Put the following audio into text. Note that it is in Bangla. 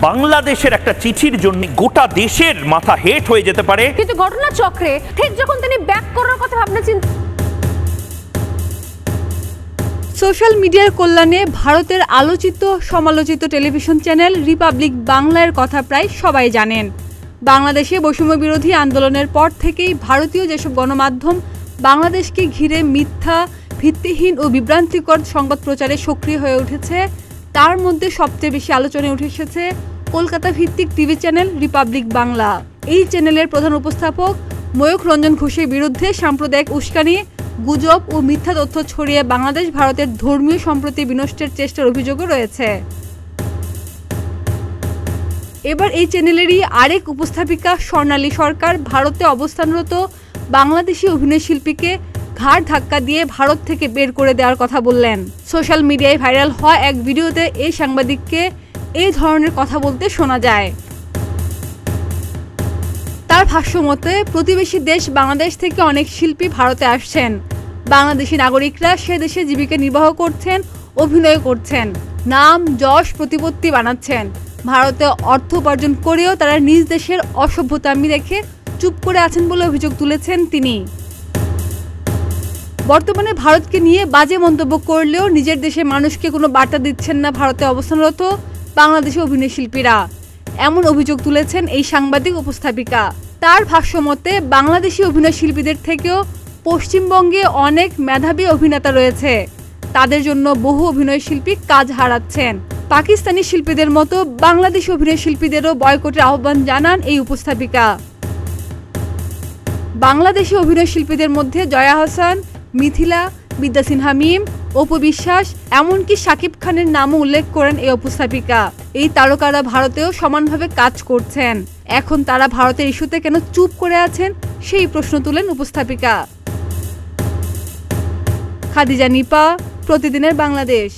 বাংলাদেশের একটা চিঠির জন্য গোটা দেশের মাথা হেট হয়ে যেতে পারে। কিন্তু ঘটনা চক্রে ঠিক যখন তিনি ব্যাক করার কথা ভাবছেন, সোশ্যাল মিডিয়ার কল্যাণে ভারতের আলোচিত সমালোচিত টেলিভিশন চ্যানেল রিপাবলিক বাংলার কথা প্রায় সবাই জানেন। বাংলাদেশে বৈষম্য বিরোধী আন্দোলনের পর থেকেই ভারতীয় যেসব গণমাধ্যম বাংলাদেশকে ঘিরে মিথ্যা, ভিত্তিহীন ও বিভ্রান্তিকর সংবাদ প্রচারে সক্রিয় হয়ে উঠেছে, তার মধ্যে সবচেয়ে বেশি আলোচনায় উঠে এসেছে কলকাতা ভিত্তিক টিভি চ্যানেল রিপাবলিক বাংলা। এই চ্যানেলের প্রধান উপস্থাপক ময়ূখ রঞ্জন ঘোষের বিরুদ্ধে সাম্প্রদায়িক উস্কানি, গুজব ও মিথ্যা তথ্য ছড়িয়ে বাংলাদেশ ভারতের ধর্মীয় সম্প্রীতি বিনষ্টের চেষ্টার অভিযোগও রয়েছে। এবার এই চ্যানেলেরই আরেক উপস্থাপিকা স্বর্ণালী সরকার ভারতে অবস্থানরত বাংলাদেশি অভিনয় শিল্পীকে ঘাড় ধাক্কা দিয়ে ভারত থেকে বের করে দেওয়ার কথা বললেন। সোশ্যাল মিডিয়ায় ভাইরাল হওয়া এক ভিডিওতে এই সাংবাদিককে এই ধরনের কথা বলতে শোনা যায়। তার ভাষ্য মতে, প্রতিবেশী দেশ বাংলাদেশ থেকে অনেক শিল্পী ভারতে আসছেন। বাংলাদেশি নাগরিকরা সে দেশে জীবিকা নির্বাহ করছেন, অভিনয় করছেন, নাম যশ প্রতিপত্তি বানাচ্ছেন। ভারতে অর্থ উপার্জন করেও তারা নিজ দেশের অসভ্যতামি রেখে চুপ করে আছেন বলে অভিযোগ তুলেছেন তিনি। বর্তমানে ভারতকে নিয়ে বাজে মন্তব্য করলেও নিজের দেশে মানুষকে কোনো বার্তা দিচ্ছেন না ভারতে অবস্থানরত বাংলাদেশি অভিনয় শিল্পীরা, এমন অভিযোগ তুলেছেন এই সাংবাদিক উপস্থাপিকা। তার ভাষ্য মতে, বাংলাদেশি অভিনয় শিল্পীদের থেকেও পশ্চিমবঙ্গে অনেক মেধাবী অভিনেতা রয়েছে, তাদের জন্য বহু অভিনয় শিল্পী কাজ হারাচ্ছেন। পাকিস্তানি শিল্পীদের মতো বাংলাদেশি অভিনয় শিল্পীদেরও বয়কটের আহ্বান জানান এই উপস্থাপিকা। বাংলাদেশি অভিনয় শিল্পীদের মধ্যে জয়া আহসান, মিথিলা, বিদ্যা সিনহা মিম, অপু বিশ্বাস, এমনকি শাকিব খানের নামও উল্লেখ করেন এই উপস্থাপিকা। এই তারকারা ভারতেও সমানভাবে কাজ করছেন, এখন তারা ভারতের ইস্যুতে কেন চুপ করে আছেন সেই প্রশ্ন তুলেন উপস্থাপিকা। খাদিজা নিপা, প্রতিদিনের বাংলাদেশ।